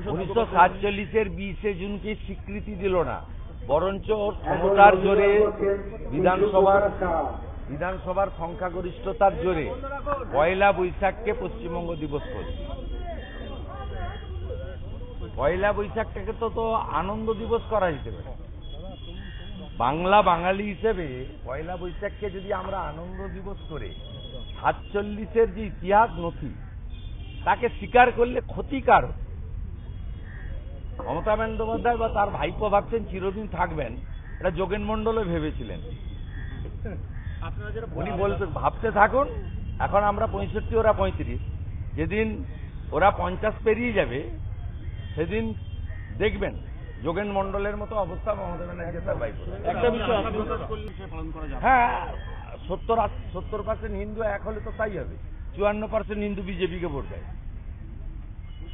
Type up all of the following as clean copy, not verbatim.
1947-এর 20 জুনকে স্বীকৃতি দিল না, বরঞ্চ ক্ষমতার জোরে বিধানসভার সংখ্যাগরিষ্ঠতার জোরে পয়লা বৈশাখকে পশ্চিমবঙ্গ দিবস করছে। পয়লা বৈশাখটাকে তো আনন্দ দিবস করা যেতে পারে। বাঙালি হিসেবে পয়লা বৈশাখকে যদি আমরা আনন্দ দিবস করে 47-এর যে ইতিহাস নথি তাকে স্বীকার করলে ক্ষতিকার। মমতা বন্দ্যোপাধ্যায় বা তার ভাইপো ভাবছেন চিরদিন থাকবেন, এটা যোগেন মন্ডলও ভেবেছিলেন। উনি ভাবতে থাকুন, এখন আমরা 65, ওরা 35, যেদিন ওরা 50 পেরিয়ে যাবে সেদিন দেখবেন যোগেন মন্ডলের মতো অবস্থা মমতা ব্যানার্জি তার ভাইপো। একটা বিষয়, হ্যাঁ, 70% হিন্দু এক হলে তো তাই হবে। 54% হিন্দু বিজেপিকে ভোট দেয়,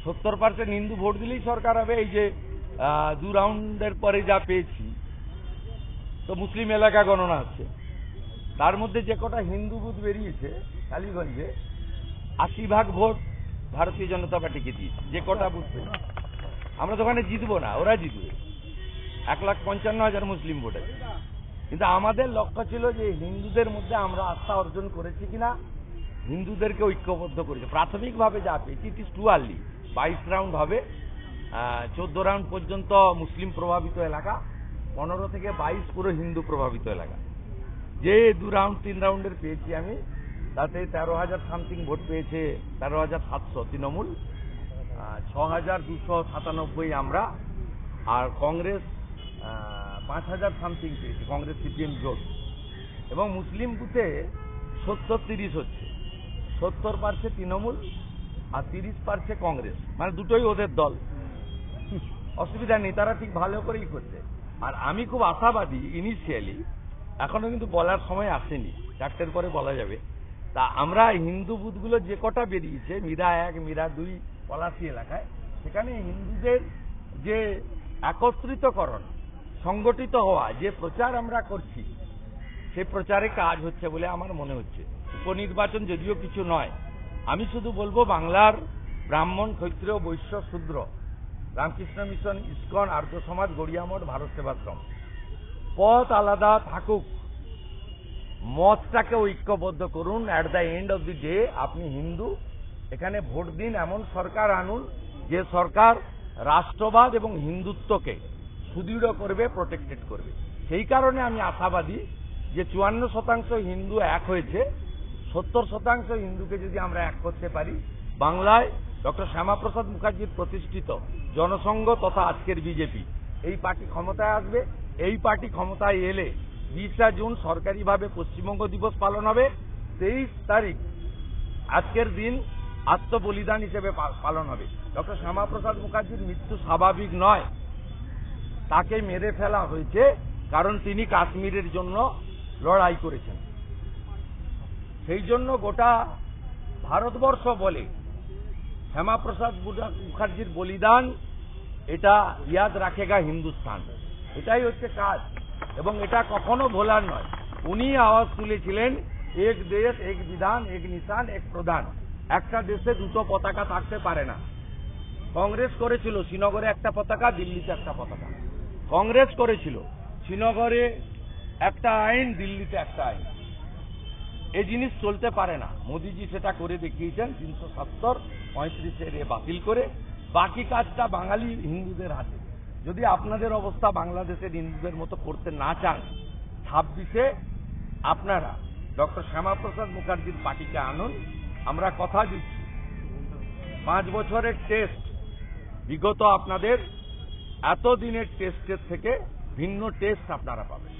70% হিন্দু ভোট দিলেই সরকার হবে। এই যে 2 রাউন্ডের পরে যা পেয়েছি, তো মুসলিম এলাকা গণনা হচ্ছে, তার মধ্যে যে কটা হিন্দু বুথ বেরিয়েছে কালীগঞ্জে 80% ভোট ভারতীয় জনতা পার্টিকে দিয়েছে। যে কটা বুথ পেয়েছে, আমরা তো ওখানে জিতবো না, ওরা জিতবে। 1,55,000 মুসলিম ভোট আছে। কিন্তু আমাদের লক্ষ্য ছিল যে হিন্দুদের মধ্যে আমরা আস্থা অর্জন করেছি কিনা, হিন্দুদেরকে ঐক্যবদ্ধ করেছে। প্রাথমিকভাবে যা পেয়েছি, it is too early. 22 round হবে, 14 রাউন্ড পর্যন্ত মুসলিম প্রভাবিত এলাকা, 15 থেকে 22 পুরো হিন্দু প্রভাবিত এলাকা। যে 2 রাউন্ড 3 রাউন্ডের পেয়েছি আমি, তাতে 13,000 সামথিং ভোট পেয়েছে, 13,700 তৃণমূল, 6,297 আমরা, আর কংগ্রেস 5,000 সামথিং পেয়েছে, কংগ্রেস সিপিএম জোট। এবং মুসলিম বুথে 70-30 হচ্ছে, 70% তৃণমূল আর 30% কংগ্রেস, মানে দুটোই ওদের দল। অসুবিধা নেই, তারা ঠিক ভালো করেই করছে। আর আমি খুব আশাবাদী ইনিশিয়ালি, এখনো কিন্তু বলার সময় আসেনি, 4টের পরে বলা যাবে। তা আমরা হিন্দু বুথগুলো যে কটা বেরিয়েছে, মীরা 1, মীরা 2, পলাশী এলাকায়, সেখানে হিন্দুদের যে একত্রিতকরণ, সংগঠিত হওয়া, যে প্রচার আমরা করছি, সেই প্রচারে কাজ হচ্ছে বলে আমার মনে হচ্ছে। উপনির্বাচন যদিও কিছু নয়, আমি শুধু বলবো বাংলার ব্রাহ্মণ, ক্ষত্রিয়, বৈশ্য, শূদ্র, রামকৃষ্ণ মিশন, ইসকন, আর্য সমাজ, গড়িয়া মঠ, ভারত সেবাশ্রম, পথ আলাদা থাকুক, মতটাকে ঐক্যবদ্ধ করুন। At the end of the day আপনি হিন্দু, এখানে ভোট দিন, এমন সরকার আনুন যে সরকার রাষ্ট্রবাদ এবং হিন্দুত্বকে সুদৃঢ় করবে, প্রোটেক্টেড করবে। সেই কারণে আমি আশাবাদী যে 54% হিন্দু এক হয়েছে, 70% হিন্দুকে যদি আমরা এক করতে পারি, বাংলায় ডক্টর শ্যামাপ্রসাদ মুখার্জির প্রতিষ্ঠিত জনসংঘ তথা আজকের বিজেপি, এই পার্টি ক্ষমতায় আসবে। এই পার্টি ক্ষমতায় এলে 20 জুন সরকারিভাবে পশ্চিমবঙ্গ দিবস পালন হবে। 23 তারিখ আজকের দিন আত্মবলিদান হিসেবে পালন হবে। ডক্টর শ্যামাপ্রসাদ মুখার্জির মৃত্যু স্বাভাবিক নয়, তাকে মেরে ফেলা হয়েছে কারণ তিনি কাশ্মীরের জন্য লড়াই করেছেন। সেই জন্য গোটা ভারতবর্ষ বলে শ্যামাপ্রসাদ মুখার্জির বলিদান, এটা ইয়াদ রাখেগা হিন্দুস্তান। এটাই হচ্ছে কাজ, এবং এটা কখনো ভোলার নয়। উনি আওয়াজ তুলেছিলেন, এক দেশ, এক বিধান, এক নিশান, এক প্রধান। একটা দেশে দুটো পতাকা থাকতে পারে না। কংগ্রেস করেছিল শ্রীনগরে একটা পতাকা, দিল্লিতে একটা পতাকা। কংগ্রেস করেছিল শ্রীনগরে একটা আইন, দিল্লিতে একটা আইন। এই জিনিস চলতে পারে না। মোদিজি সেটা করে দেখিয়েছেন 370, 35-এর বাতিল করে। বাকি কাজটা বাঙালি হিন্দুদের হাতে। যদি আপনাদের অবস্থা বাংলাদেশের হিন্দুদের মতো করতে না চান, 26-এ আপনারা ডক্টর শ্যামাপ্রসাদ মুখার্জির পার্টিকে আনুন। আমরা কথা দিচ্ছি, 5 বছরের টেস্ট, বিগত আপনাদের এতদিনের টেস্টের থেকে ভিন্ন টেস্ট আপনারা পাবেন।